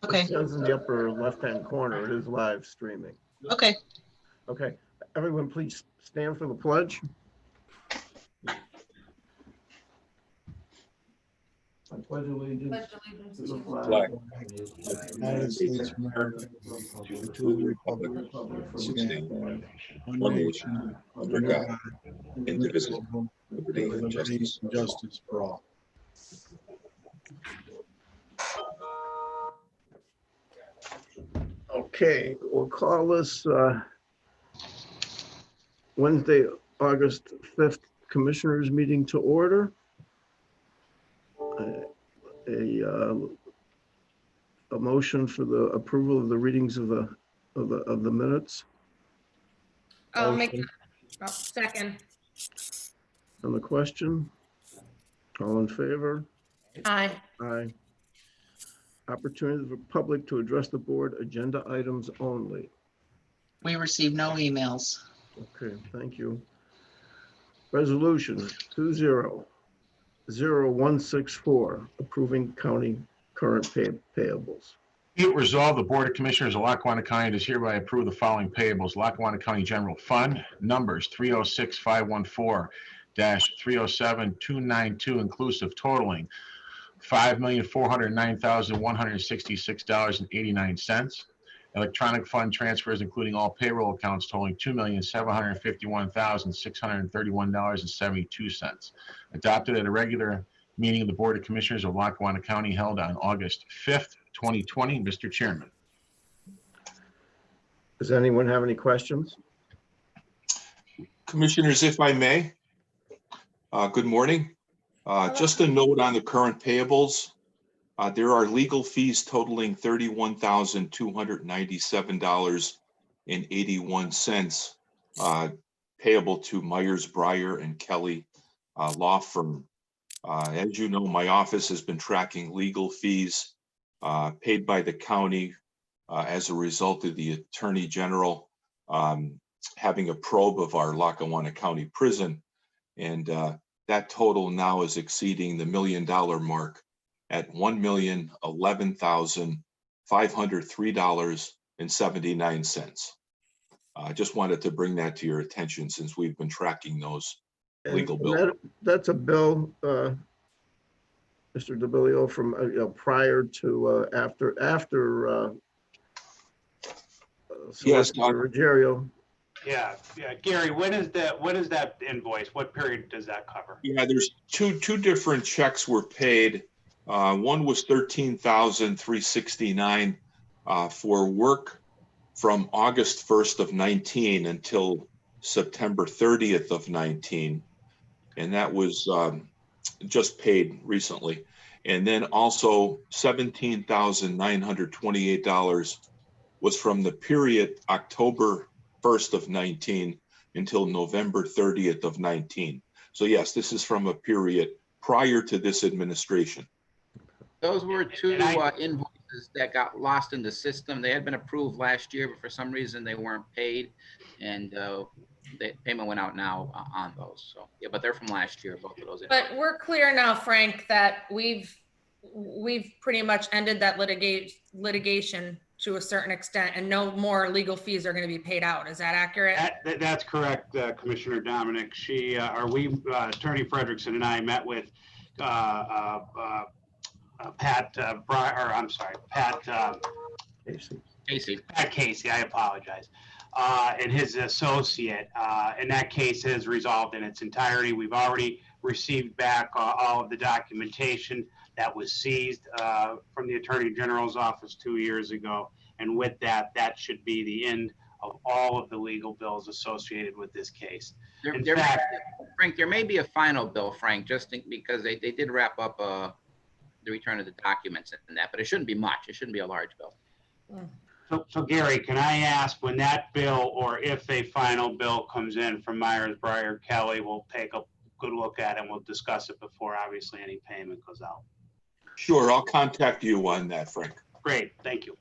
Okay. It says in the upper left-hand corner, it is live streaming. Okay. Okay, everyone please stand for the pledge. I pledge allegiance to the flag of the United States of America, and to the republic for which it stands, one nation, under God, indivisible, with liberty and justice for all. Okay, we'll call this Wednesday, August 5th Commissioners meeting to order. A motion for the approval of the readings of the minutes. I'll make that. Second. On the question, all in favor? Aye. Aye. Opportunity for public to address the board, agenda items only. We received no emails. Okay, thank you. Resolution 200164, approving county current payables. Be it resolved, the Board of Commissioners of Lackawanna County does hereby approve the following payables. Lackawanna County General Fund, numbers 306-514-307-292, inclusive, totaling $5,409,166.89. Electronic fund transfers, including all payroll accounts, totaling $2,751,631.72. Adopted at a regular meeting of the Board of Commissioners of Lackawanna County held on August 5th, 2020. Mr. Chairman. Does anyone have any questions? Commissioners, if I may, good morning. Just a note on the current payables. There are legal fees totaling $31,297.81 payable to Myers, Breyer and Kelly law firm. As you know, my office has been tracking legal fees paid by the county as a result of the Attorney General having a probe of our Lackawanna County prison. And that total now is exceeding the $1 million mark at $1,011,503.79. I just wanted to bring that to your attention since we've been tracking those legal bills. That's a bill, Mr. DeBillio, from prior to after Yes, Ruggiero. Yeah, Gary, when is that invoice? What period does that cover? Yeah, there's two different checks were paid. One was $13,369 for work from August 1st of 19 until September 30th of 19. And that was just paid recently. And then also $17,928 was from the period October 1st of 19 until November 30th of 19. So yes, this is from a period prior to this administration. Those were two invoices that got lost in the system. They had been approved last year, but for some reason they weren't paid, and the payment went out now on those. So yeah, but they're from last year, both of those. But we're clear now, Frank, that we've pretty much ended that litigation to a certain extent, and no more legal fees are going to be paid out. Is that accurate? That's correct, Commissioner Domenick. Attorney Frederickson and I met with Pat Casey, I apologize, and his associate, and that case is resolved in its entirety. We've already received back all of the documentation that was seized from the Attorney General's office 2 years ago. And with that, that should be the end of all of the legal bills associated with this case. Frank, there may be a final bill, Frank, just because they did wrap up the return of the documents and that, but it shouldn't be much. It shouldn't be a large bill. So Gary, can I ask, when that bill, or if a final bill comes in from Myers, Breyer, Kelly, we'll take a good look at it and we'll discuss it before obviously any payment goes out. Sure, I'll contact you on that, Frank. Great, thank you.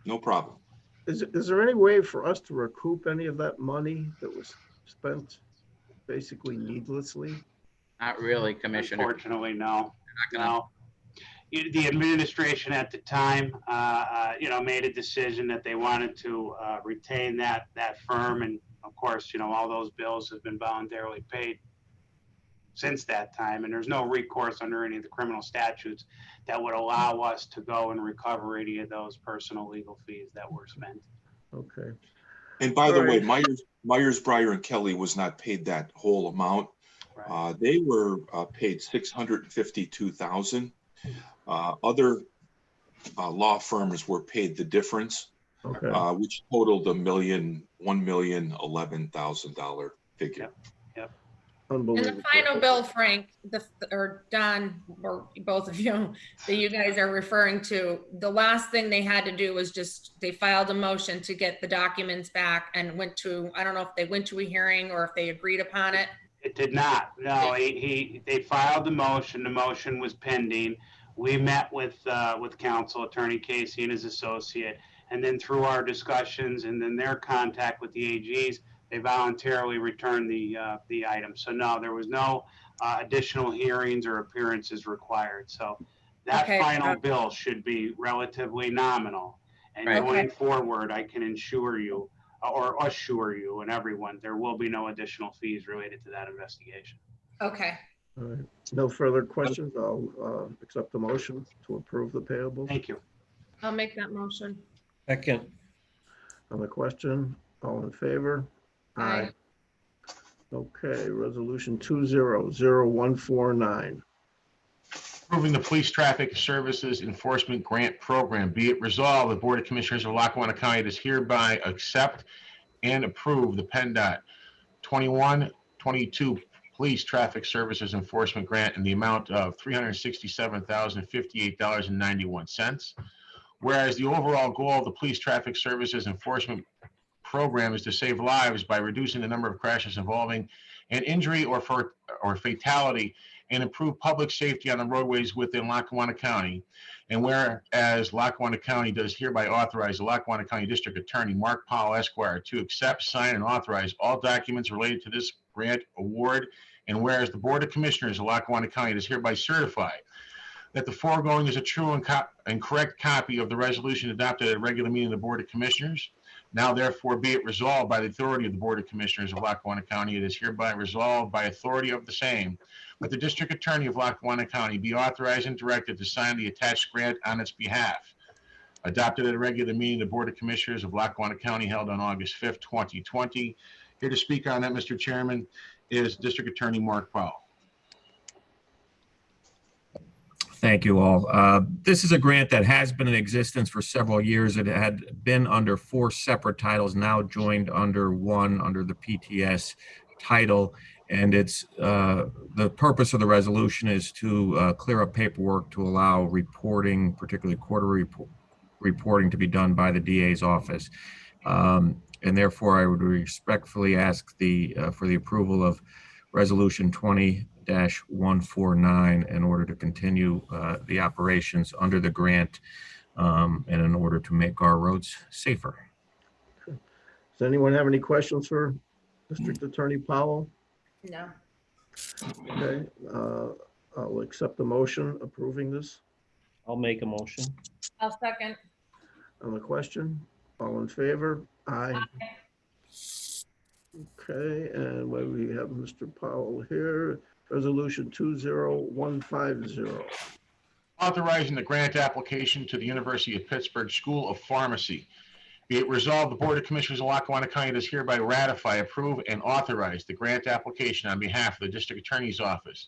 No problem. Is there any way for us to recoup any of that money that was spent basically needlessly? Not really, Commissioner. Unfortunately, no. No. the administration at the time, made a decision that they wanted to retain that firm. And of course, all those bills have been voluntarily paid since that time. And there's no recourse under any of the criminal statutes that would allow us to go and recover any of those personal legal fees that were spent. Okay. And by the way, All Myers, Breyer, and Kelly was not paid that whole amount. Right. They were paid $652,000. Other law firms were paid the difference, Okay. which totaled $1,011,000 figure. Yep. And Unbelievable. the final bill, Frank, or Don, or both of you, that you guys are referring to, the last thing they had to do was they filed a motion to get the documents back and went to, I don't know if they went to a hearing or if they agreed upon it. It did not. No, they filed the motion. The motion was pending. We met with counsel, Attorney Casey and his associate, and then through our discussions and then their contact with the AGs, they voluntarily returned the item. So no, there was no additional hearings or appearances required. So that final bill should be relatively nominal. And going forward, I can assure you and everyone, there will be no additional fees related to that investigation. Okay. All right. No further questions. I'll accept the motion to approve the payables. Thank you. I'll make that motion. Second. On the question, all in favor? Aye. Okay, resolution 200149. Approving the Police Traffic Services Enforcement Grant Program. Be it resolved, the Board of Commissioners of Lackawanna County does hereby accept and approve the PennDOT 21-22 Police Traffic Services Enforcement Grant in the amount of $367,058.91. Whereas the overall goal of the Police Traffic Services Enforcement Program is to save lives by reducing the number of crashes involving an injury or fatality and improve public safety on the roadways within Lackawanna County. And whereas Lackawanna County does hereby authorize the Lackawanna County District Attorney Mark Powell Esquire to accept, sign, and authorize all documents related to this grant award. And whereas the Board of Commissioners of Lackawanna County does hereby certify that the foregoing is a true and correct copy of the resolution adopted at a regular meeting of the Board of Commissioners. Now therefore be it resolved by the authority of the Board of Commissioners of Lackawanna County, it is hereby resolved by authority of the same, that the District Attorney of Lackawanna County be authorized and directed to sign the attached grant on its behalf. Adopted at a regular meeting of the Board of Commissioners of Lackawanna County held on August 5th, 2020. Here to speak on that, Mr. Chairman, is District Attorney Mark Powell. Thank you all. This is a grant that has been in existence for several years. It had been under 4 separate titles, now joined under one, under the PTS title. And it's the purpose of the resolution is to clear up paperwork to allow reporting, particularly quarterly reporting, to be done by the DA's office. And therefore, I would respectfully ask for the approval of Resolution 20-149 in order to continue the operations under the grant and in order to make our roads safer. Does anyone have any questions for District Attorney Powell? No. Okay, I'll accept the motion approving this. I'll make a motion. I'll second. On the question, all in favor? Aye. Okay, and when we have Mr. Powell here, resolution 20150. Authorizing the grant application to the University of Pittsburgh School of Pharmacy. Be it resolved, the Board of Commissioners of Lackawanna County does hereby ratify, approve, and authorize the grant application on behalf of the District Attorney's Office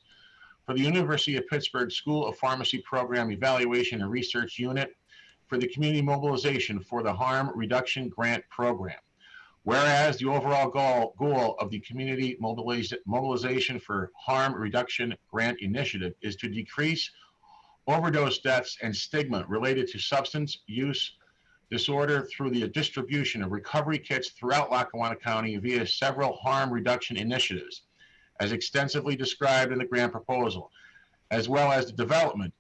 for the University of Pittsburgh School of Pharmacy Program Evaluation and Research Unit for the Community Mobilization for the Harm Reduction Grant Program. Whereas the overall goal of the Community Mobilization for Harm Reduction Grant Initiative is to decrease overdose deaths and stigma related to substance use disorder through the distribution of recovery kits throughout Lackawanna County via several harm reduction initiatives, as extensively described in the grant proposal, as well as the development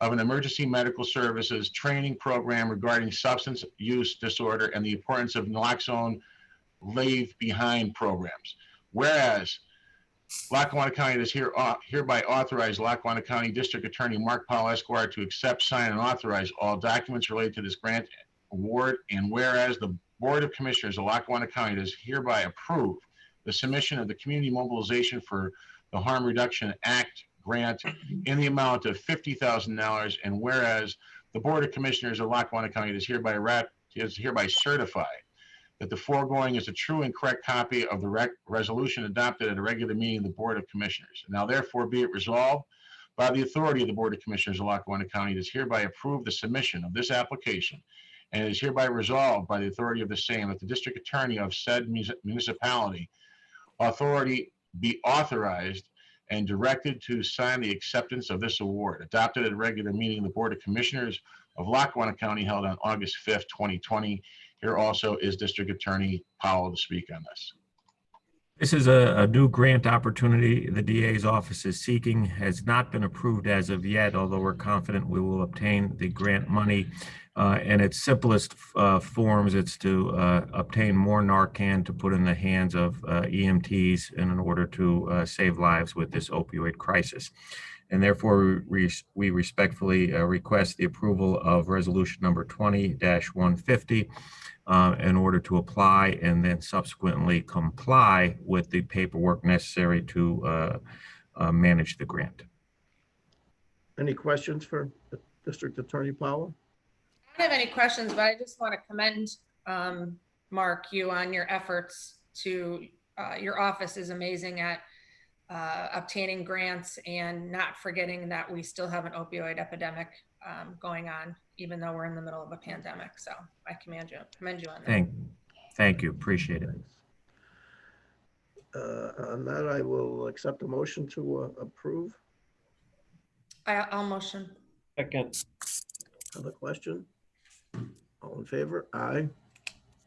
of an emergency medical services training program regarding substance use disorder and the importance of naloxone leave behind programs. Whereas Lackawanna County does hereby authorize Lackawanna County District Attorney Mark Powell Esquire to accept, sign, and authorize all documents related to this grant award. And whereas the Board of Commissioners of Lackawanna County does hereby approve the submission of the Community Mobilization for the Harm Reduction Act grant in the amount of $50,000. And whereas the Board of Commissioners of Lackawanna County is hereby certified that the foregoing is a true and correct copy of the resolution adopted at a regular meeting of the Board of Commissioners. Now therefore be it resolved by the authority of the Board of Commissioners of Lackawanna County, it is hereby approved the submission of this application, and it is hereby resolved by the authority of the same that the District Attorney of said municipality authority be authorized and directed to sign the acceptance of this award, adopted at a regular meeting of the Board of Commissioners of Lackawanna County held on August 5th, 2020. Here also is District Attorney Powell to speak on this. This is a new grant opportunity the DA's office is seeking. Has not been approved as of yet, although we're confident we will obtain the grant money. In its simplest forms, it's to obtain more Narcan to put in the hands of EMTs in order to save lives with this opioid crisis. And therefore, we respectfully request the approval of resolution number 20-150 in order to apply and then subsequently comply with the paperwork necessary to manage the grant. Any questions for District Attorney Powell? I don't have any questions, but I just want to commend Mark, you on your efforts to, your office is amazing at obtaining grants and not forgetting that we still have an opioid epidemic going on, even though we're in the middle of a pandemic. So I commend you on that. Thank you. Appreciate it. On that, I will accept a motion to approve. I'll motion. Second. Other question? All in favor? Aye.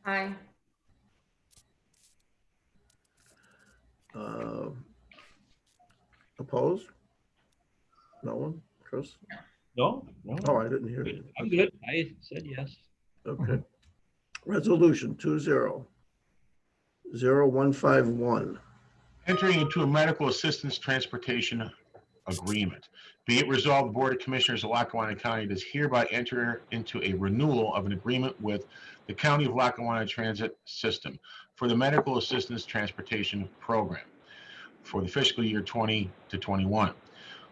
Aye. Opposed? No one? Chris? No, Oh, I didn't hear you. I'm good. I said yes. Okay. Resolution 20-0151. Entering into a medical assistance transportation agreement. Be it resolved, the Board of Commissioners of Lackawanna County does hereby enter into a renewal of an agreement with the County of Lackawanna Transit System for the Medical Assistance Transportation Program for the fiscal year 20 to 21,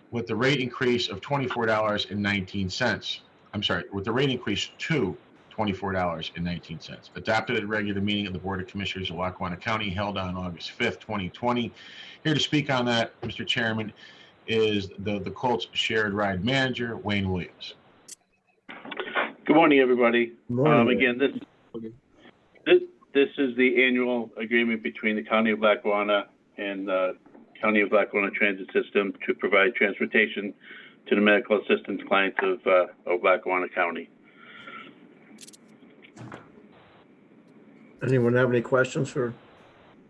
with the rate increase of $24.19. I'm sorry, with the rate increase to $24.19, adopted at a regular meeting of the Board of Commissioners of Lackawanna County held on August 5th, 2020. Here to speak on that, Mr. Chairman, is the Colts Shared Ride Manager, Wayne Williams. Good morning, everybody. Morning. Again, this is the annual agreement between the County of Lackawanna and the County of Lackawanna Transit System to provide transportation to the medical assistance clients of Lackawanna County. Anyone have any questions for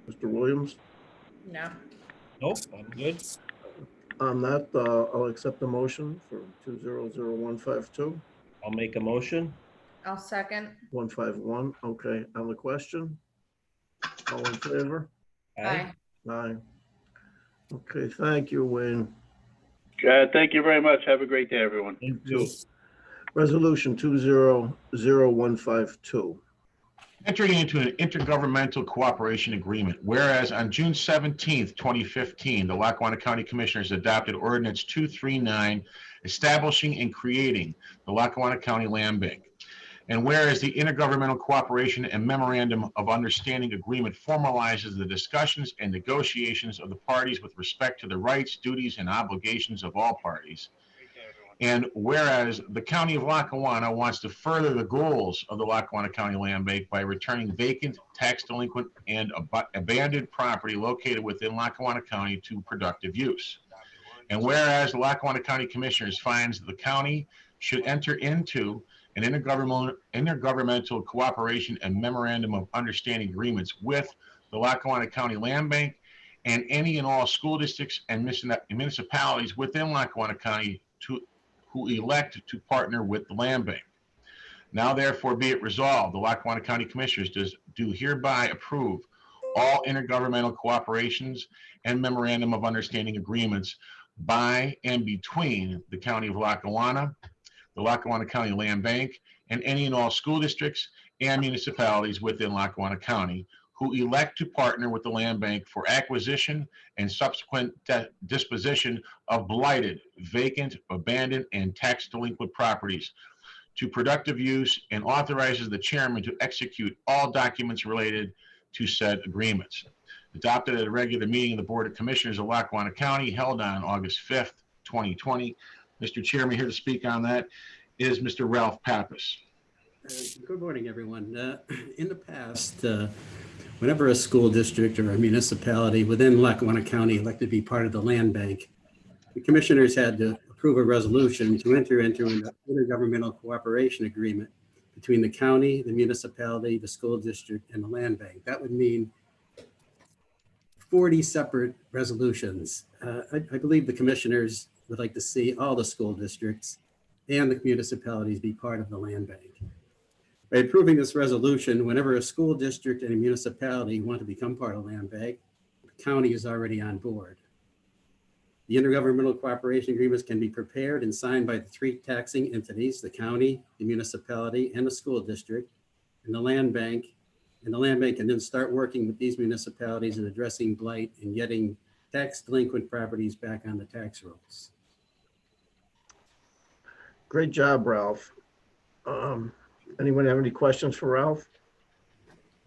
Mr. Williams? No. Nope, I'm good. On that, I'll accept the motion for 200152. I'll make a motion. I'll second. 151. Okay. On the question? All in favor? Aye. Aye. Okay. Thank you, Wayne. Thank you very much. Have a great day, everyone. Thank you. Resolution 200152. Entering into an intergovernmental cooperation agreement, whereas on June 17th, 2015, the Lackawanna County Commissioners adopted Ordinance 239, establishing and creating the Lackawanna County Land Bank. And whereas the Intergovernmental Cooperation and Memorandum of Understanding Agreement formalizes the discussions and negotiations of the parties with respect to the rights, duties, and obligations of all parties. And whereas the County of Lackawanna wants to further the goals of the Lackawanna County Land Bank by returning vacant, tax delinquent, and abandoned property located within Lackawanna County to productive use. And whereas the Lackawanna County Commissioners finds that the county should enter into an intergovernmental cooperation and memorandum of understanding agreements with the Lackawanna County Land Bank and any and all school districts and municipalities within Lackawanna County who elect to partner with the Land Bank. Now therefore be it resolved, the Lackawanna County Commissioners do hereby approve all intergovernmental cooperations and memorandum of understanding agreements by and between the County of Lackawanna, the Lackawanna County Land Bank, and any and all school districts and municipalities within Lackawanna County who elect to partner with the Land Bank for acquisition and subsequent disposition of blighted, vacant, abandoned, and tax delinquent properties to productive use, and authorizes the chairman to execute all documents related to said agreements. Adopted at a regular meeting of the Board of Commissioners of Lackawanna County held on August 5th, 2020. Mr. Chairman, here to speak on that is Mr. Ralph Pappas. Good morning, everyone. In the past, whenever a school district or a municipality within Lackawanna County elected to be part of the land bank, the commissioners had to approve a resolution to enter into an intergovernmental cooperation agreement between the county, the municipality, the school district, and the land bank. That would mean 40 separate resolutions. I believe the commissioners would like to see all the school districts and the municipalities be part of the land bank. By approving this resolution, whenever a school district and a municipality want to become part of land bank, the county is already on board. The intergovernmental cooperation agreements can be prepared and signed by the three taxing entities, the county, the municipality, and the school district, and the land bank. And the land bank can then start working with these municipalities in addressing blight and getting tax delinquent properties back on the tax rolls. Great job, Ralph. Anyone have any questions for Ralph?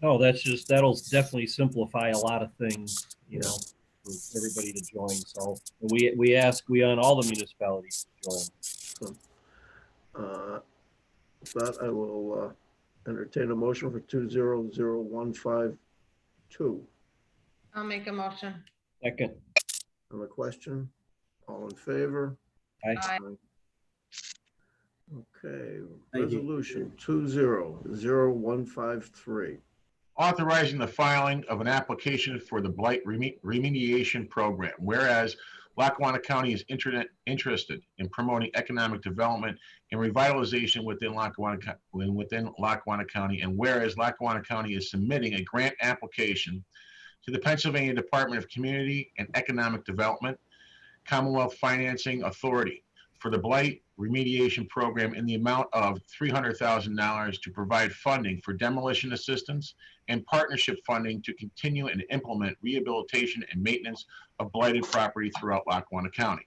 No, that'll definitely simplify a lot of things, you know, for everybody to join. So we want all the municipalities to join. That I will entertain a motion for 200152. I'll make a motion. Second. On the question, all in favor? Aye. Aye. Okay, Thank you. resolution 200153. Authorizing the filing of an application for the blight remediation program. Whereas Lackawanna County is interested in promoting economic development and revitalization within Lackawanna County, and whereas Lackawanna County is submitting a grant application to the Pennsylvania Department of Community and Economic Development, Commonwealth Financing Authority for the blight remediation program in the amount of $300,000 to provide funding for demolition assistance and partnership funding to continue and implement rehabilitation and maintenance of blighted property throughout Lackawanna County.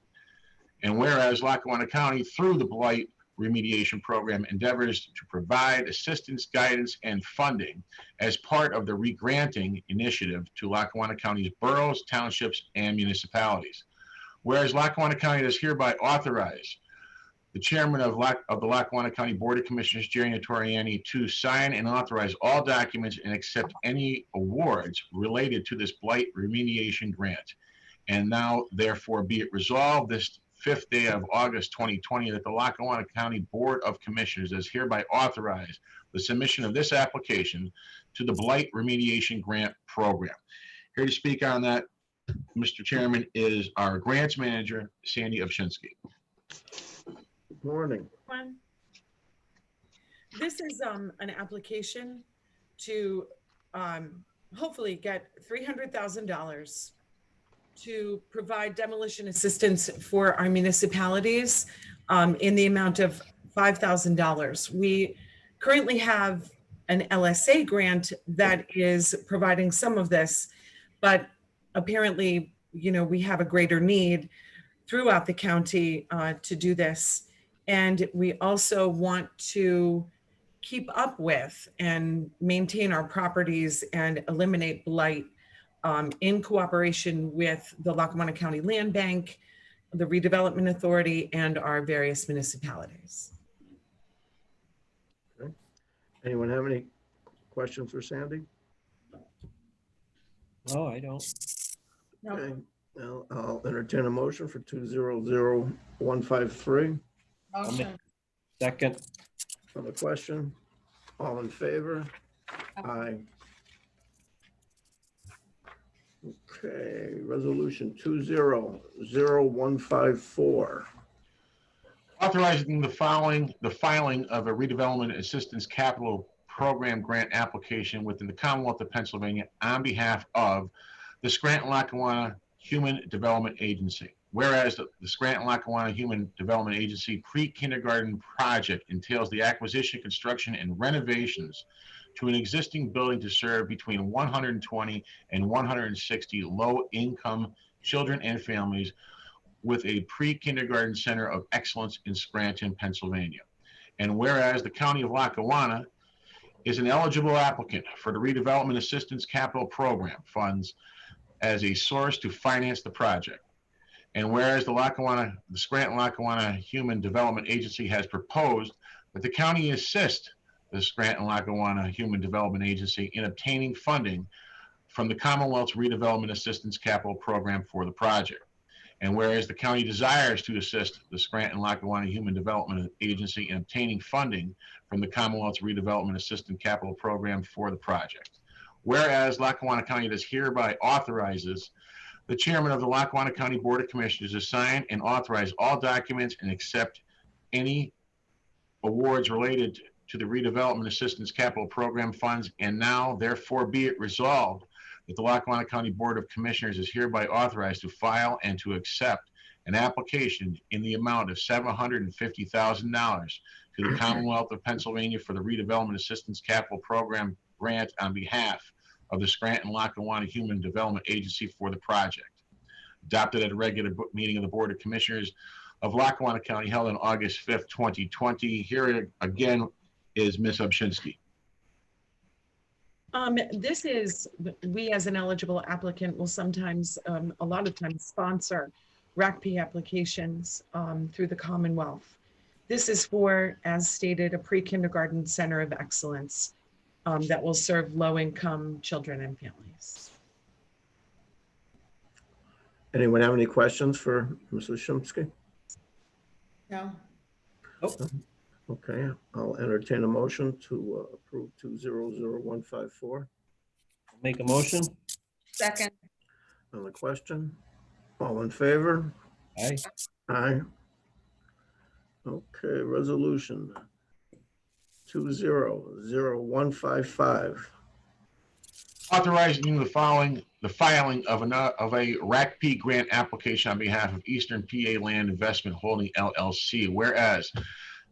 And whereas Lackawanna County, through the blight remediation program, endeavors to provide assistance, guidance, and funding as part of the regranting initiative to Lackawanna County's boroughs, townships, and municipalities. Whereas Lackawanna County does hereby authorize the chairman of the Lackawanna County Board of Commissioners, Jerry Notarianni, to sign and authorize all documents and accept any awards related to this blight remediation grant. And now, therefore, be it resolved this 5th day of August 2020 that the Lackawanna County Board of Commissioners does hereby authorize the submission of this application to the blight remediation grant program. Here to speak on that, Mr. Chairman, is our grants manager, Sandy Ovchinsky. Morning. This is an application to hopefully get $300,000 to provide demolition assistance for our municipalities in the amount of $5,000. We currently have an LSA grant that is providing some of this, but apparently, you know, we have a greater need throughout the county to do this. And we also want to keep up with and maintain our properties and eliminate blight in cooperation with the Lackawanna County Land Bank, the Redevelopment Authority, and our various municipalities. Okay. Anyone have any questions for Sandy? No, I don't. No. Okay. Now I'll entertain a motion for 200153. Motion. Second. On the question, all in favor? Aye. Okay, resolution 200154. Authorizing the filing of a redevelopment assistance capital Program grant application within the Commonwealth of Pennsylvania on behalf of the Scranton-Lackawanna Human Development Agency. Whereas the Scranton-Lackawanna Human Development Agency pre-kindergarten project entails the acquisition, construction, and renovations to an existing building to serve between 120 and 160 low-income children and families with a pre-kindergarten center of excellence in Scranton, Pennsylvania. And whereas the County of Lackawanna is an eligible applicant for the Redevelopment Assistance Capital Program funds as a source to finance the project. And whereas the Scranton-Lackawanna Human Development Agency has proposed that the county assist the Scranton-Lackawanna Human Development Agency in obtaining funding from the Commonwealth's Redevelopment Assistance Capital Program for the project. And whereas the county desires to assist the Scranton-Lackawanna Human Development Agency in obtaining funding from the Commonwealth's Redevelopment Assistance Capital Program for the project. Whereas Lackawanna County does hereby authorizes the chairman of the Lackawanna County Board of Commissioners to sign and authorize all documents and accept any awards related to the Redevelopment Assistance Capital Program funds. And now, therefore, be it resolved that the Lackawanna County Board of Commissioners is hereby authorized to file and to accept an application in the amount of $750,000 to the Commonwealth of Pennsylvania for the Redevelopment Assistance Capital Program grant on behalf of the Scranton-Lackawanna Human Development Agency for the project. Adopted at a regular meeting of the Board of Commissioners of Lackawanna County held on August 5th, 2020. Here again is Ms. Obshinsky. This is, we as an eligible applicant will sometimes, a lot of times sponsor RACP applications through the Commonwealth. This is for, as stated, a pre-kindergarten center of excellence that will serve low-income children and families. Anyone have any questions for Mrs. Shumsky? No. Okay, I'll entertain a motion to approve 200154. Make a motion? Second. On the question, all in favor? Aye. Aye. Okay, resolution 200155. Authorizing the filing of a RACP grant application on behalf of Eastern PA Land Investment Holding LLC. Whereas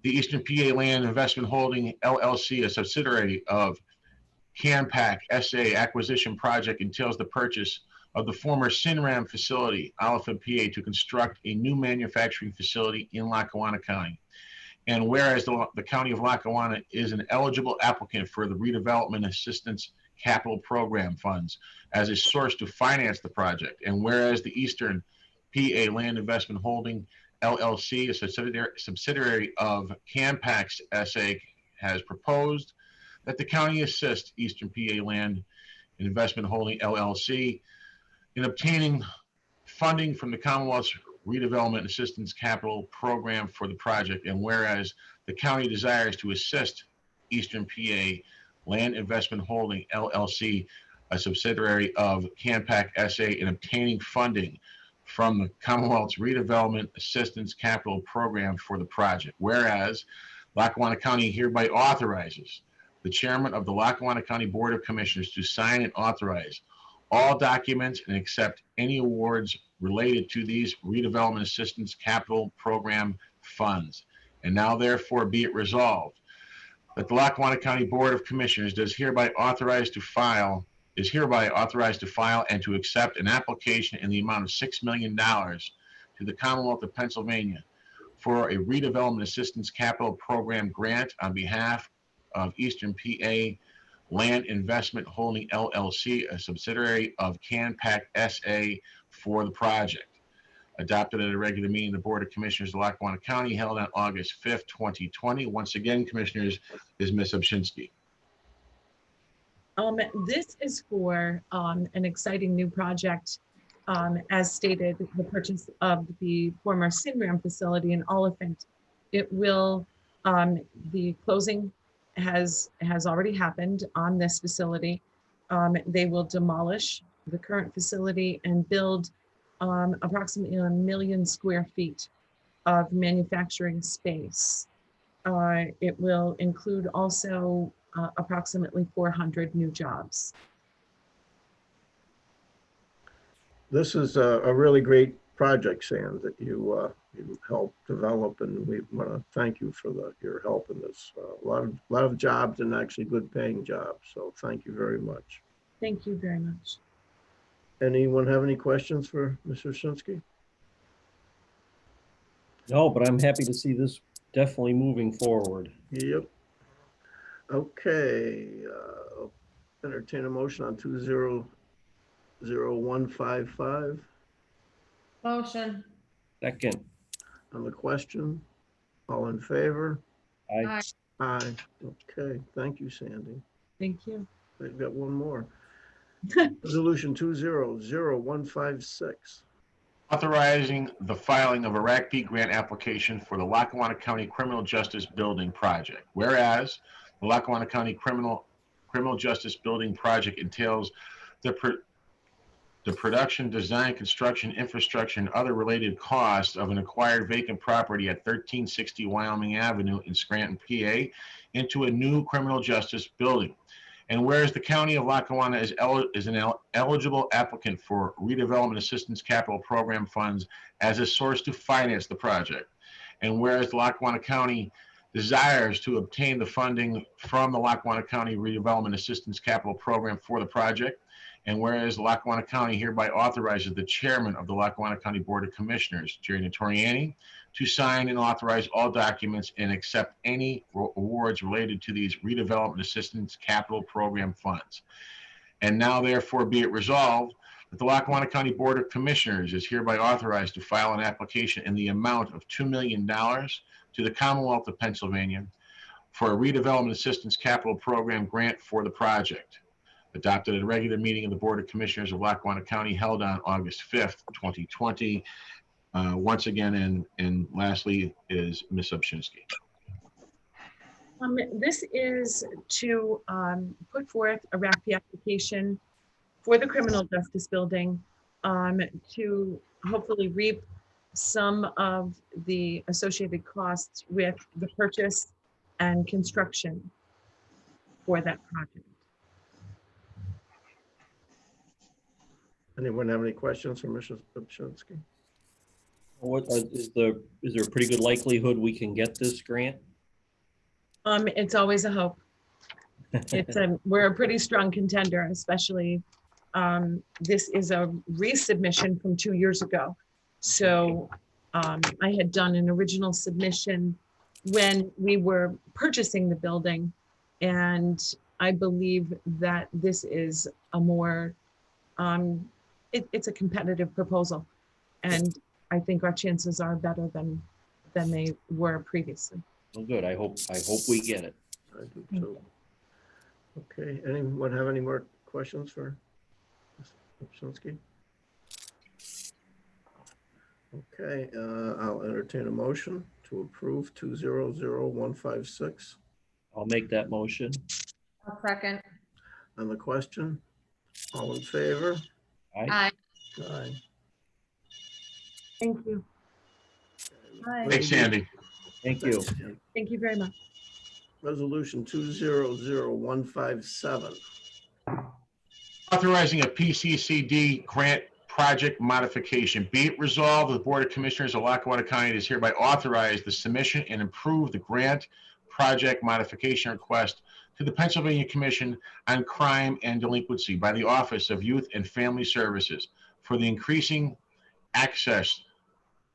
the Eastern PA Land Investment Holding LLC, a subsidiary of Campak SA acquisition project, entails the purchase of the former Sinram facility, Oliphant, PA, to construct a new manufacturing facility in Lackawanna County. And whereas the County of Lackawanna is an eligible applicant for the Redevelopment Assistance Capital Program funds as a source to finance the project. And whereas the Eastern PA Land Investment Holding LLC, a subsidiary of Campak SA, has proposed that the county assist Eastern PA Land Investment Holding LLC in obtaining funding from the Commonwealth's Redevelopment Assistance Capital Program for the project. And whereas the county desires to assist Eastern PA Land Investment Holding LLC, a subsidiary of Campak SA, in obtaining funding from the Commonwealth's Redevelopment Assistance Capital Program for the project. Whereas Lackawanna County hereby authorizes the chairman of the Lackawanna County Board of Commissioners to sign and authorize all documents and accept any awards related to these Redevelopment Assistance Capital Program funds. And now therefore be it resolved that the Lackawanna County Board of Commissioners is hereby authorized to file and to accept an application in the amount of $6 million to the Commonwealth of Pennsylvania for a Redevelopment Assistance Capital Program grant on behalf of Eastern PA Land Investment Holding LLC, a subsidiary of Campak SA, for the project. Adopted at a regular meeting of the Board of Commissioners of Lackawanna County held on August 5th, 2020. Once again, Commissioners, is Ms. Obshinsky. This is for an exciting new project. As stated, the purchase of the former Sinram facility in Oliphant. It will, the closing has already happened on this facility. They will demolish the current facility and build approximately 1 million square feet of manufacturing space. It will include also approximately 400 new jobs. This is a really great project, Sam, that you helped develop, and we want to thank you for your help in this. A lot of jobs and actually good paying jobs. So thank you very much. Thank you very much. Anyone have any questions for Mr. Shinsky? No, but I'm happy to see this definitely moving forward. Yep. Okay. Entertain a motion on 200155 Motion. Second. on the question. All in favor? Aye. Aye. Okay. Thank you, Sandy. Thank you. I've got one more. Resolution 200156. Authorizing the filing of a RACP grant application for the Lackawanna County Criminal Justice Building Project. Whereas the Lackawanna County Criminal Justice Building Project entails the production, design, construction, infrastructure, and other related costs of an acquired vacant property at 1360 Wyoming Avenue in Scranton, PA, into a new criminal justice building. And whereas the County of Lackawanna is an eligible applicant for Redevelopment Assistance Capital Program funds as a source to finance the project. And whereas the Lackawanna County desires to obtain the funding from the Lackawanna County Redevelopment Assistance Capital Program for the project. And whereas Lackawanna County hereby authorizes the chairman of the Lackawanna County Board of Commissioners, Jerry Notarianni, to sign and authorize all documents and accept any awards related to these redevelopment assistance capital program funds. And now therefore be it resolved that the Lackawanna County Board of Commissioners is hereby authorized to file an application in the amount of $2 million to the Commonwealth of Pennsylvania for a redevelopment assistance capital program grant for the project. Adopted at a regular meeting of the Board of Commissioners of Lackawanna County held on August 5th, 2020. Once again, and lastly is Ms. Obshinsky. This is to put forth a RACP application for the criminal justice building to hopefully reap some of the associated costs with the purchase and construction for that project. Anyone have any questions for Mrs. Obshinsky? What is there a pretty good likelihood we can get this grant? It's always a hope. We're a pretty strong contender, especially this is a resubmission from 2 years ago. So I had done an original submission when we were purchasing the building, and I believe that this is a more it's a competitive proposal, and I think our chances are better than they were previously. Well, good. I hope we get it. I do too. Okay, anyone have any more questions for Ms. Obshinsky? Okay, I'll entertain a motion to approve 200156. I'll make that motion. A second. On the question, all in favor? Aye. Aye. Thank you. Aye. Thanks, Sandy. Thank you. Thank you very much. Resolution 200157. Authorizing a PCCD grant project modification. Be it resolved, the Board of Commissioners of Lackawanna County is hereby authorized the submission and approve the grant project modification request to the Pennsylvania Commission on Crime and Delinquency by the Office of Youth and Family Services for the increasing access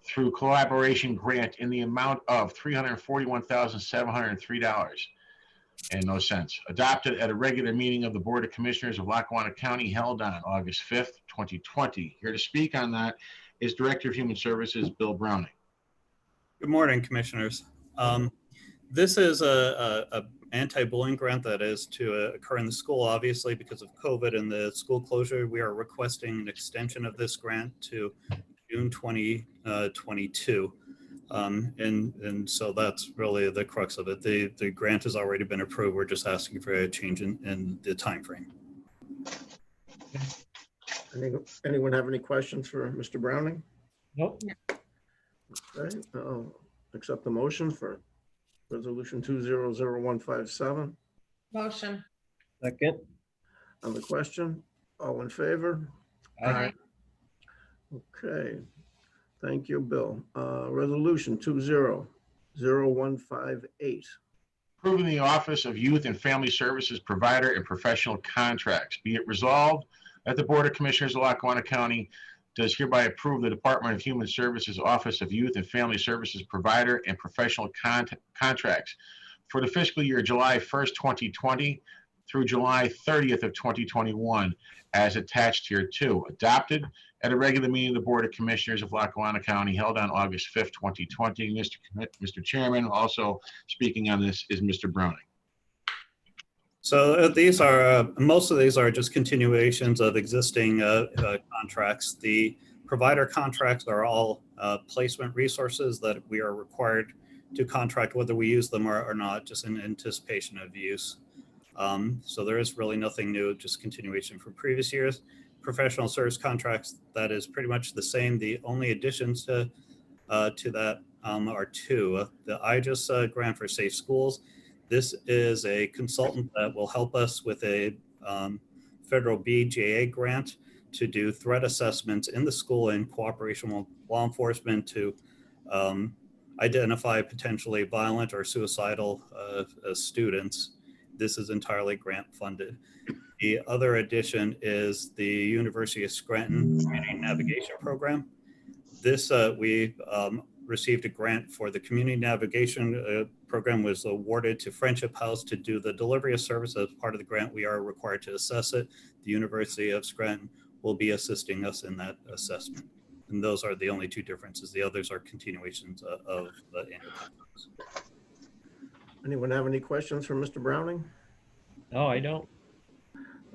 through collaboration grant in the amount of $341,703.00. Adopted at a regular meeting of the Board of Commissioners of Lackawanna County held on August 5th, 2020. Here to speak on that is Director of Human Services, Bill Browning. Good morning, Commissioners. This is a anti-bullying grant that is to occur in the school, obviously, because of COVID and the school closure. We are requesting an extension of this grant to June 2022. And so that's really the crux of it. The grant has already been approved. We're just asking for a change in the time frame. Anyone have any questions for Mr. Browning? Nope. Okay, I'll accept the motion for resolution 200157. Motion. Second. On the question, all in favor? Aye. Okay, thank you, Bill. Resolution 20-0158. Approving the Office of Youth and Family Services Provider and Professional Contracts. Be it resolved that the Board of Commissioners of Lackawanna County does hereby approve the Department of Human Services Office of Youth and Family Services Provider and Professional Contracts for the fiscal year July 1st, 2020 through July 30th of 2021, as attached here too, adopted at a regular meeting of the Board of Commissioners of Lackawanna County held on August 5th, 2020. Mr. Chairman, also speaking on this is Mr. Browning. So these are, most of these are just continuations of existing contracts. The provider contracts are all placement resources that we are required to contract whether we use them or not, just in anticipation of use. So there is really nothing new, just continuation from previous years. Professional service contracts, that is pretty much the same. The only additions to that are two. The IGES grant for safe schools. This is a consultant that will help us with a federal BJA grant to do threat assessments in the school in cooperation with law enforcement to identify potentially violent or suicidal students. This is entirely grant funded. The other addition is the University of Scranton Community Navigation Program. This, we received a grant for the Community Navigation Program, was awarded to Friendship House to do the delivery of service. As part of the grant, we are required to assess it. The University of Scranton will be assisting us in that assessment. And those are the only two differences. The others are continuations of the annual contracts. Anyone have any questions for Mr. Browning? No, I don't.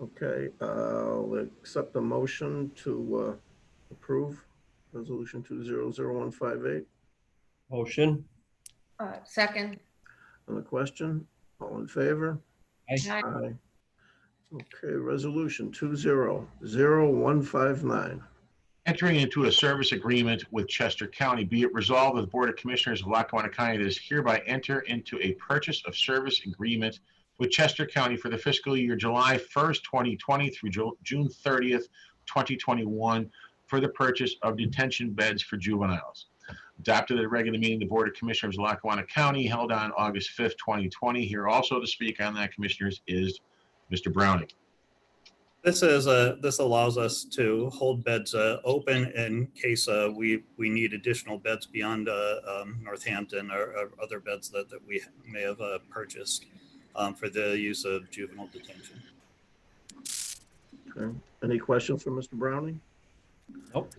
Okay, I'll accept the motion to approve resolution 20-0158. Motion. Second. On the question, all in favor? Aye. Aye. Okay, resolution 20-0159. Entering into a service agreement with Chester County. Be it resolved that the Board of Commissioners of Lackawanna County does hereby enter into a purchase of service agreement with Chester County for the fiscal year July 1st, 2020 through June 30th, 2021 for the purchase of detention beds for juveniles. Adopted at a regular meeting, the Board of Commissioners of Lackawanna County held on August 5th, 2020. Here also to speak on that, Commissioners, is Mr. Browning. This allows us to hold beds open in case we need additional beds beyond Northampton or other beds that we may have purchased for the use of juvenile detention. Okay, any questions for Mr. Browning? Nope.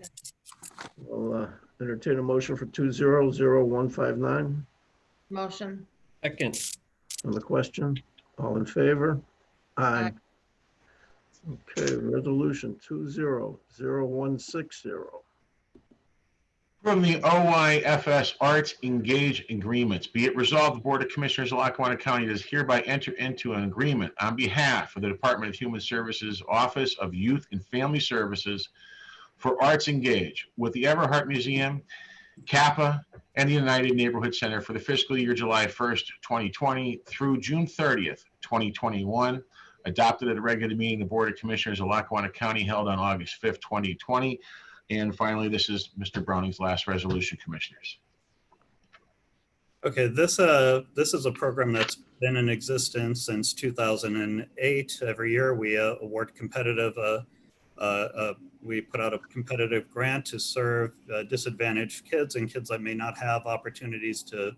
We'll entertain a motion for 20-0159. Motion. Second. On the question, all in favor? Aye. Okay, resolution 20-0160. From the OYFS Arts Engage Agreements, be it resolved, the Board of Commissioners of Lackawanna County does hereby enter into an agreement on behalf of the Department of Human Services Office of Youth and Family Services for Arts Engage with the Everhart Museum, Kappa, and the United Neighborhood Center for the fiscal year July 1st, 2020 through June 30th, 2021. Adopted at a regular meeting, the Board of Commissioners of Lackawanna County held on August 5th, 2020. And finally, this is Mr. Browning's last resolution, Commissioners. Okay, this is a program that's been in existence since 2008. Every year we award competitive, we put out a competitive grant to serve disadvantaged kids and kids that may not have opportunities to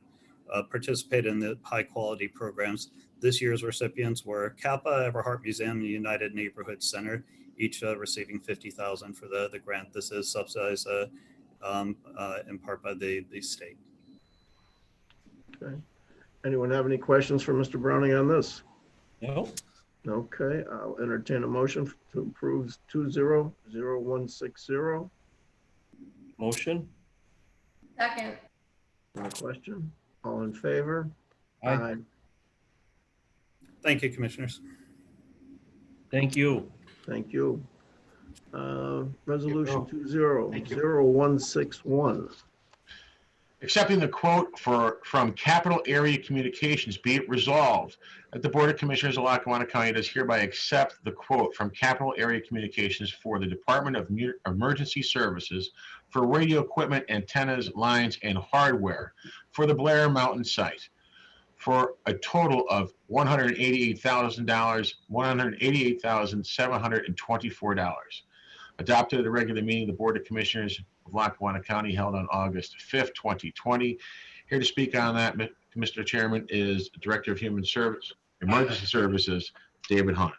participate in the high quality programs. This year's recipients were Kappa, Everhart Museum, and United Neighborhood Center, each receiving $50,000 for the grant. This is subsidized in part by the state. Okay. Anyone have any questions for Mr. Browning on this? No. Okay, I'll entertain a motion to approve 20-0160. Motion. Second. On the question, all in favor? Aye. Thank you, Commissioners. Thank you. Thank you. Resolution 20-0161. Accepting the quote from Capital Area Communications, be it resolved that the Board of Commissioners of Lackawanna County does hereby accept the quote from Capital Area Communications for the Department of Emergency Services for radio equipment, antennas, lines, and hardware for the Blair Mountain site for a total of $188,000, $188,724. Adopted at a regular meeting of the Board of Commissioners of Lackawanna County held on August 5th, 2020. Here to speak on that, Mr. Chairman, is Director of Human Service, Emergency Services, David Hunt.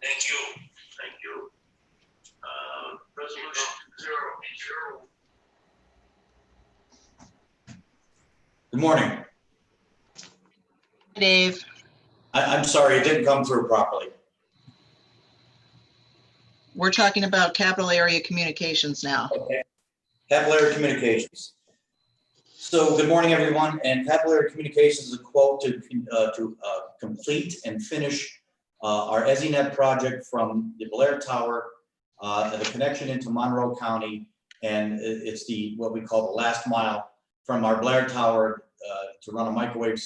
Thank you. Thank you. Resolution 080. Good morning. Dave. I'm sorry, it didn't come through properly. We're talking about Capital Area Communications now. Okay. Capital Area Communications. So good morning, everyone. And Capital Area Communications is a quote to complete and finish our EZNet project from the Blair Tower, the connection into Monroe County, and it's what we call the last mile from our Blair Tower to run a microwave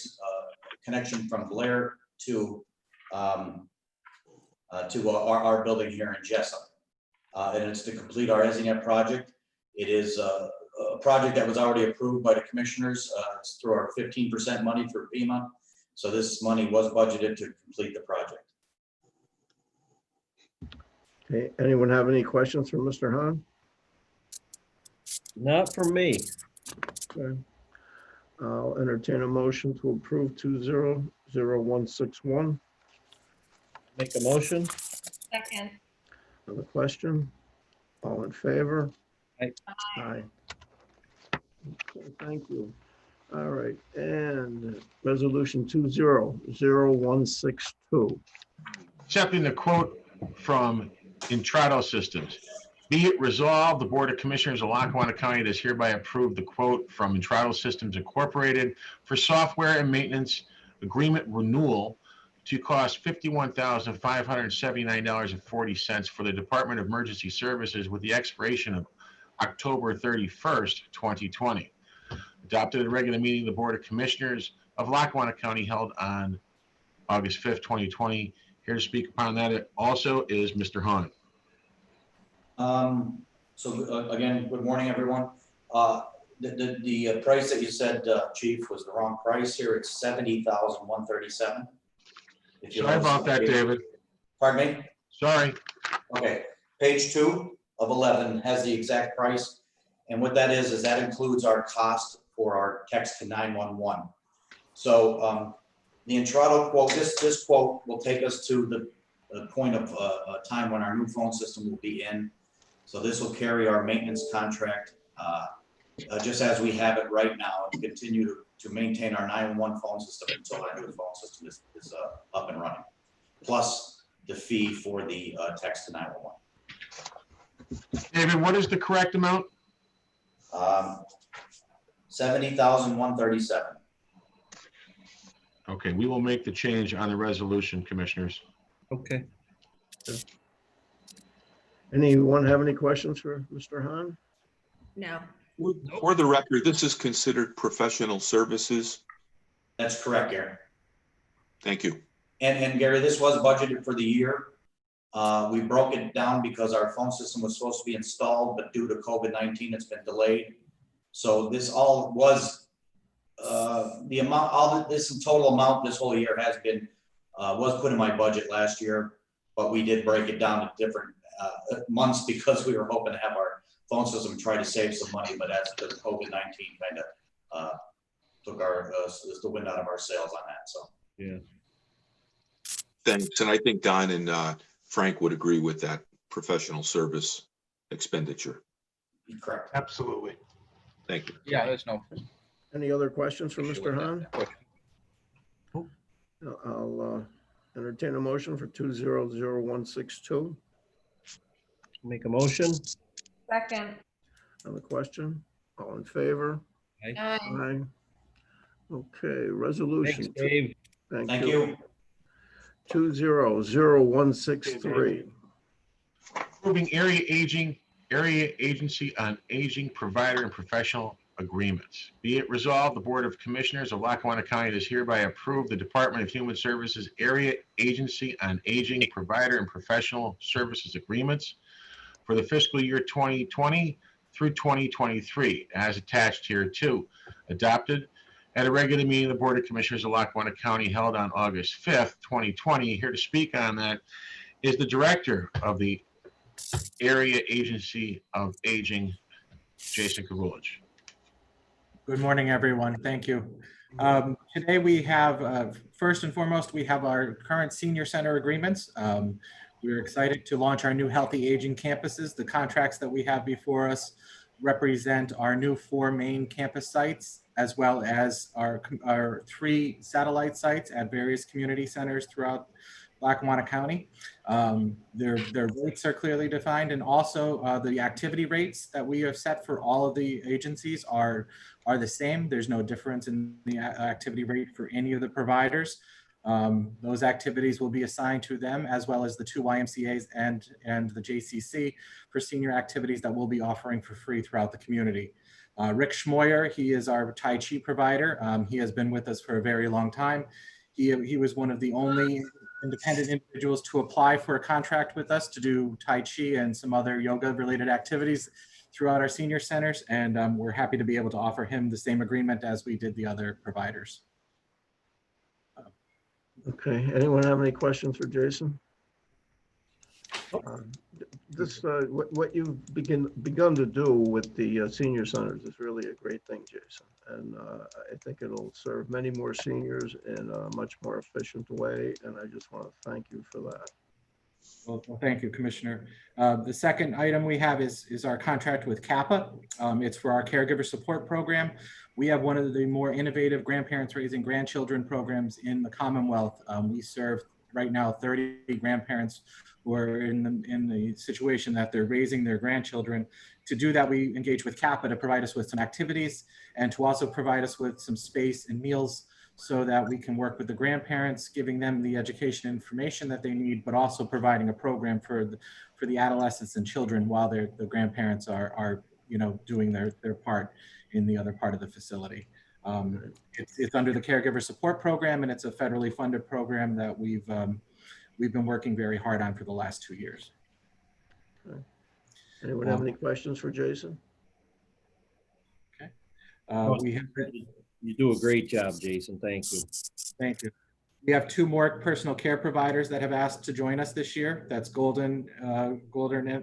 connection from Blair to our building here in Jessup. And it's to complete our EZNet project. It is a project that was already approved by the commissioners. It's through our 15% money through FEMA. So this money was budgeted to complete the project. Okay, anyone have any questions for Mr. Hahn? Not for me. Okay. I'll entertain a motion to approve 200161. Make a motion. Second. Another question? All in favor? Aye. Aye. Okay, thank you. All right, and resolution 200162. Accepting the quote from Intrado Systems. Be it resolved, the Board of Commissioners of Lackawanna County does hereby approve the quote from Intrado Systems Incorporated for software and maintenance agreement renewal to cost $51,579.40 for the Department of Emergency Services with the expiration of October 31st, 2020. Adopted at a regular meeting of the Board of Commissioners of Lackawanna County held on August 5th, 2020. Here to speak upon that also is Mr. Hahn. Again, good morning, everyone. The price that you said, Chief, was the wrong price here. It's $70,137. Sorry about that, David. Pardon me? Sorry. Okay, page 2 of 11 has the exact price. And what that is that includes our cost for our text to 911. So the Intrado quote, this quote will take us to the point of a time when our new phone system will be in. So this will carry our maintenance contract just as we have it right now and continue to maintain our 911 phone system until our new phone system is up and running, plus the fee for the text to 911. David, what is the correct amount? $70,137. Okay, we will make the change on the resolution, Commissioners. Okay. Anyone have any questions for Mr. Hahn? No. For the record, this is considered professional services. That's correct, Gary. Thank you. And Gary, this was budgeted for the year. We broke it down because our phone system was supposed to be installed, but due to COVID-19, it's been delayed. So this all was the amount, this total amount this whole year has been, was put in my budget last year, but we did break it down to different months because we were hoping to have our phone system try to save some money, but as the COVID-19 kind of took the wind out of our sails on that. So yeah. Thanks. And I think Don and Frank would agree with that professional service expenditure. Correct. Absolutely. Thank you. Yeah, there's no. Any other questions for Mr. Hahn? I'll entertain a motion for 200162. Make a motion. Second. On the question, all in favor? Aye. Aye. Okay, resolution. Thanks, Dave. Thank you. 200163. Approving area aging Area Agency on Aging Provider and Professional Agreements. Be it resolved, the Board of Commissioners of Lackawanna County does hereby approve the Department of Human Services Area Agency on Aging Provider and Professional Services Agreements for the fiscal year 2020 through 2023, as attached here too, adopted at a regular meeting of the Board of Commissioners of Lackawanna County held on August 5th, 2020. Here to speak on that is the Director of the Area Agency of Aging, Jason Kavulich. Good morning, everyone. Thank you. Today we have, first and foremost, we have our current senior center agreements. We're excited to launch our new healthy aging campuses. The contracts that we have before us represent our new 4 main campus sites, as well as our 3 satellite sites at various community centers throughout Lackawanna County. Their rates are clearly defined, and also the activity rates that we have set for all of the agencies are the same. There's no difference in the activity rate for any of the providers. Those activities will be assigned to them, as well as the 2 YMCAs and the JCC for senior activities that we'll be offering for free throughout the community. Rick Schmoyer, he is our Tai Chi provider. He has been with us for a very long time. He was one of the only independent individuals to apply for a contract with us to do Tai Chi and some other yoga related activities throughout our senior centers. And we're happy to be able to offer him the same agreement as we did the other providers. Okay, anyone have any questions for Jason? What you've begun to do with the senior centers is really a great thing, Jason. And I think it'll serve many more seniors in a much more efficient way. And I just want to thank you for that. Well, thank you, Commissioner. The second item we have is our contract with CAPA. It's for our caregiver support program. We have one of the more innovative grandparents raising grandchildren programs in the Commonwealth. We serve right now 30 grandparents who are in the situation that they're raising their grandchildren. To do that, we engage with CAPA to provide us with some activities and to also provide us with some space and meals so that we can work with the grandparents, giving them the education and information that they need, but also providing a program for the adolescents and children while the grandparents are doing their part in the other part of the facility. It's under the Caregiver Support Program, and it's a federally funded program that we've been working very hard on for the last 2 years. Okay. Anyone have any questions for Jason? Okay. You do a great job, Jason. Thank you. Thank you. We have 2 more personal care providers that have asked to join us this year. That's Golden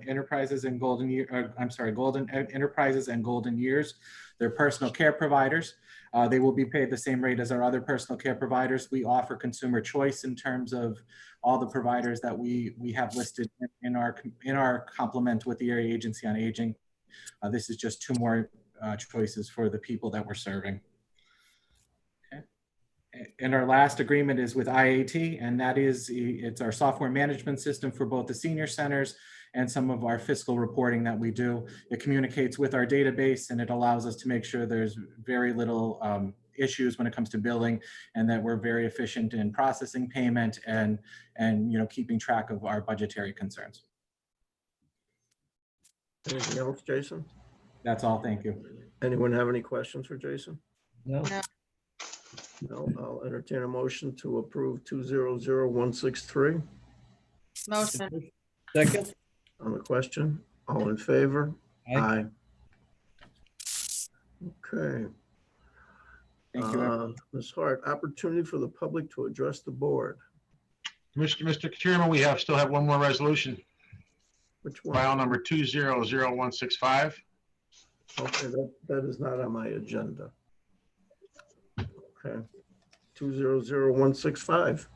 Enterprises and Golden Enterprises and Golden Years. They're personal care providers. They will be paid the same rate as our other personal care providers. We offer consumer choice in terms of all the providers that we have listed in our complement with the Area Agency on Aging. This is just 2 more choices for the people that we're serving. And our last agreement is with IAT, and it's our software management system for both the senior centers and some of our fiscal reporting that we do. It communicates with our database, and it allows us to make sure there's very little issues when it comes to billing, and that we're very efficient in processing payment and keeping track of our budgetary concerns. Anything else, Jason? That's all. Thank you. Anyone have any questions for Jason? No. No, I'll entertain a motion to approve 200163. Motion. Second. On the question, all in favor? Aye. Okay. Thank you. Ms. Hart, opportunity for the public to address the board. Mr. Chairman, we still have one more resolution. Which one? File number 200165. Okay, that is not on my agenda. Okay, 200165.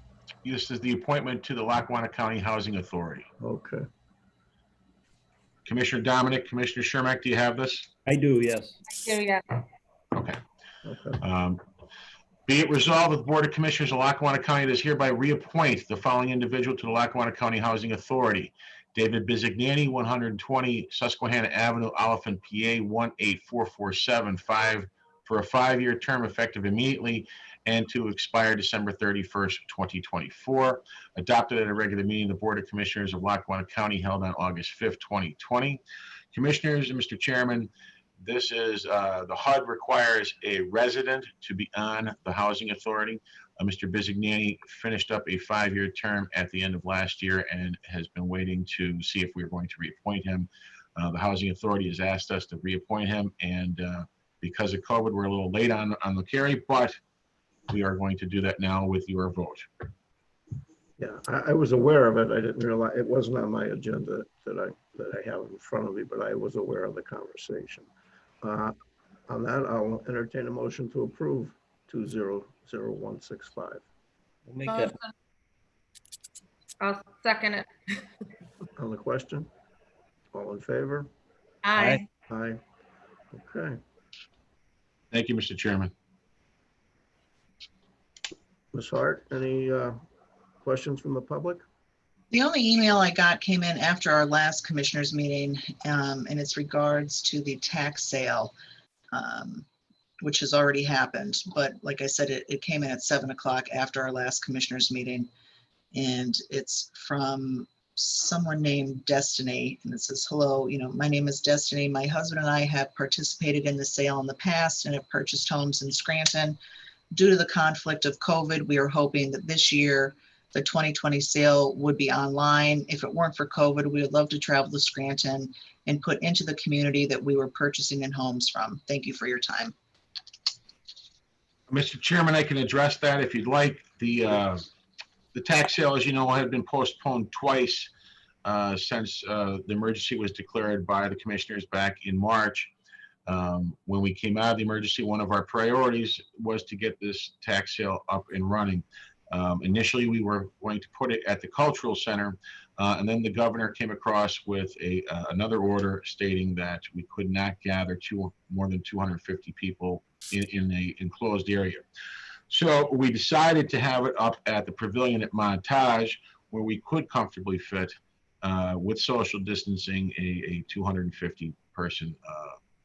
This is the appointment to the Lackawanna County Housing Authority. Okay. Commissioner Domenick, Commissioner Chermak, do you have this? I do, yes. I do, yeah. Okay. Okay. Be it resolved that the Board of Commissioners of Lackawanna County does hereby reappoint the following individual to the Lackawanna County Housing Authority. David Bizignani, 120 Susquehanna Avenue, Oliphant, PA, 18447, for a 5-year term effective immediately and to expire December 31st, 2024. Adopted at a regular meeting of the Board of Commissioners of Lackawanna County held on August 5th, 2020. Commissioners and Mr. Chairman, this is, the HUD requires a resident to be on the Housing Authority. Mr. Bizignani finished up a 5-year term at the end of last year and has been waiting to see if we're going to reappoint him. The Housing Authority has asked us to reappoint him, and because of COVID, we're a little late on the carry, but we are going to do that now with your vote. Yeah, I was aware of it. I didn't realize, it wasn't on my agenda that I have in front of me, but I was aware of the conversation. On that, I'll entertain a motion to approve 200165. We'll make that. I'll second it. On the question? All in favor? Aye. Aye. Okay. Thank you, Mr. Chairman. Ms. Hart, any questions from the public? The only email I got came in after our last commissioners meeting, and it's regards to the tax sale, which has already happened. But like I said, it came in at 7 o'clock after our last commissioners meeting. And it's from someone named Destiny. And it says, hello, my name is Destiny. My husband and I have participated in the sale in the past and have purchased homes in Scranton. Due to the conflict of COVID, we are hoping that this year the 2020 sale would be online. If it weren't for COVID, we would love to travel to Scranton and put into the community that we were purchasing in homes from. Thank you for your time. Mr. Chairman, I can address that if you'd like. The tax sale, as you know, had been postponed twice since the emergency was declared by the commissioners back in March. When we came out of the emergency, one of our priorities was to get this tax sale up and running. Initially, we were going to put it at the Cultural Center, and then the governor came across with another order stating that we could not gather more than 250 people in an enclosed area. So we decided to have it up at the Pavilion at Montage, where we could comfortably fit, with social distancing, a 250 person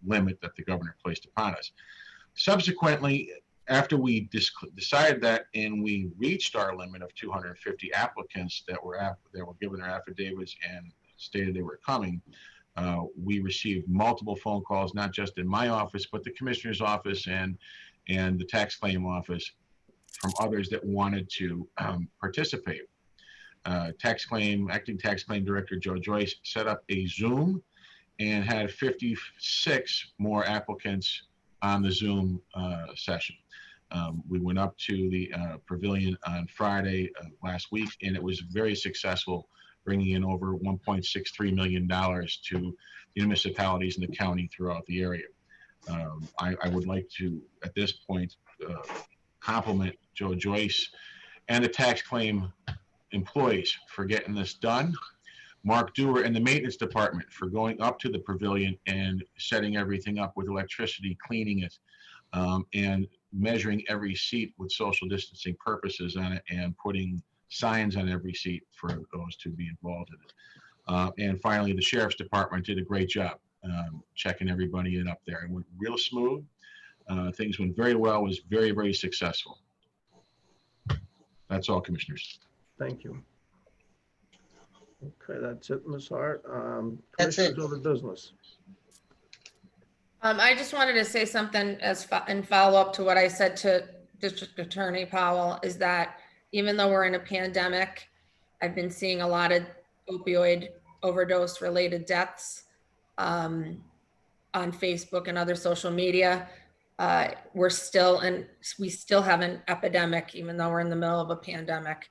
limit that the governor placed upon us. Subsequently, after we decided that and we reached our limit of 250 applicants that were given their affidavits and stated they were coming, we received multiple phone calls, not just in my office, but the commissioner's office and the tax claim office, from others that wanted to participate. Acting tax claim director Joe Joyce set up a Zoom and had 56 more applicants on the Zoom session. We went up to the Pavilion on Friday last week, and it was very successful, bringing in over $1.63 million to municipalities in the county throughout the area. I would like to, at this point, compliment Joe Joyce and the tax claim employees for getting this done. Mark Dewar and the maintenance department for going up to the Pavilion and setting everything up with electricity, cleaning it, and measuring every seat with social distancing purposes on it, and putting signs on every seat for those to be involved in it. And finally, the sheriff's department did a great job checking everybody in up there. It went real smooth. Things went very well, was very, very successful. That's all, commissioners. Thank you. Okay, that's it, Ms. Hart. That's it. Commissioners over business. I just wanted to say something in follow-up to what I said to District Attorney Powell, is that even though we're in a pandemic, I've been seeing a lot of opioid overdose related deaths on Facebook and other social media. We still have an epidemic, even though we're in the middle of a pandemic.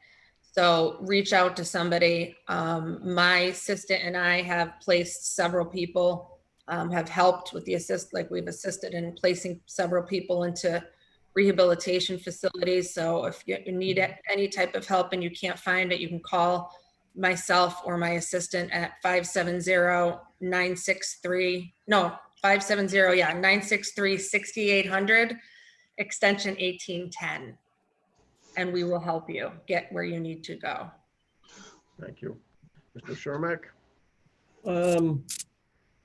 So reach out to somebody. My assistant and I have placed several people, have helped with the we've assisted in placing several people into rehabilitation facilities. So if you need any type of help and you can't find it, you can call myself or my assistant at 963-6800, extension 1810. And we will help you get where you need to go. Thank you. Mr. Chermak?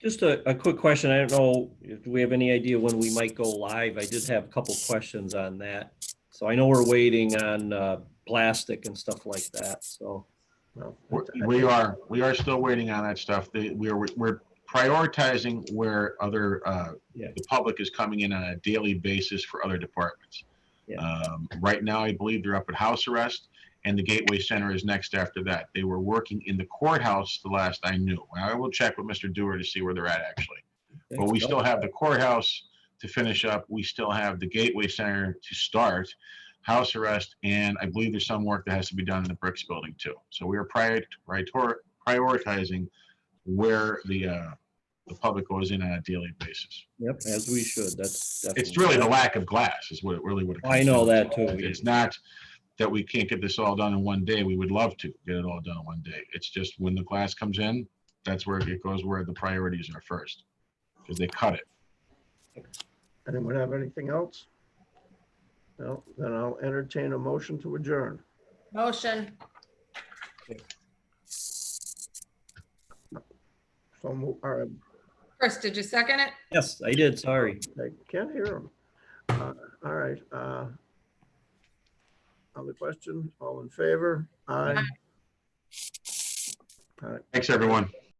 Just a quick question. I don't know, do we have any idea when we might go live? I did have a couple questions on that. So I know we're waiting on plastic and stuff like that. So we are still waiting on that stuff. We're prioritizing where other, the public is coming in on a daily basis for other departments. Right now, I believe they're up at house arrest, and the Gateway Center is next after that. They were working in the courthouse the last I knew. I will check with Mr. Dewar to see where they're at actually. But we still have the courthouse to finish up. We still have the Gateway Center to start, house arrest, and I believe there's some work that has to be done in the Bricks building too. So we are prioritizing where the public goes in on a daily basis. Yep, as we should. That's definitely. It's really the lack of glass is what it really would. I know that too. It's not that we can't get this all done in one day. We would love to get it all done in one day. It's just when the glass comes in, that's where it goes, where the priorities are first, because they cut it. Anyone have anything else? No, then I'll entertain a motion to adjourn. Motion. So, all right, Chris, did you second it? Yes, I did. Sorry. I can't hear him. All right. On the question, all in favor? Aye. All right. Thanks, everyone.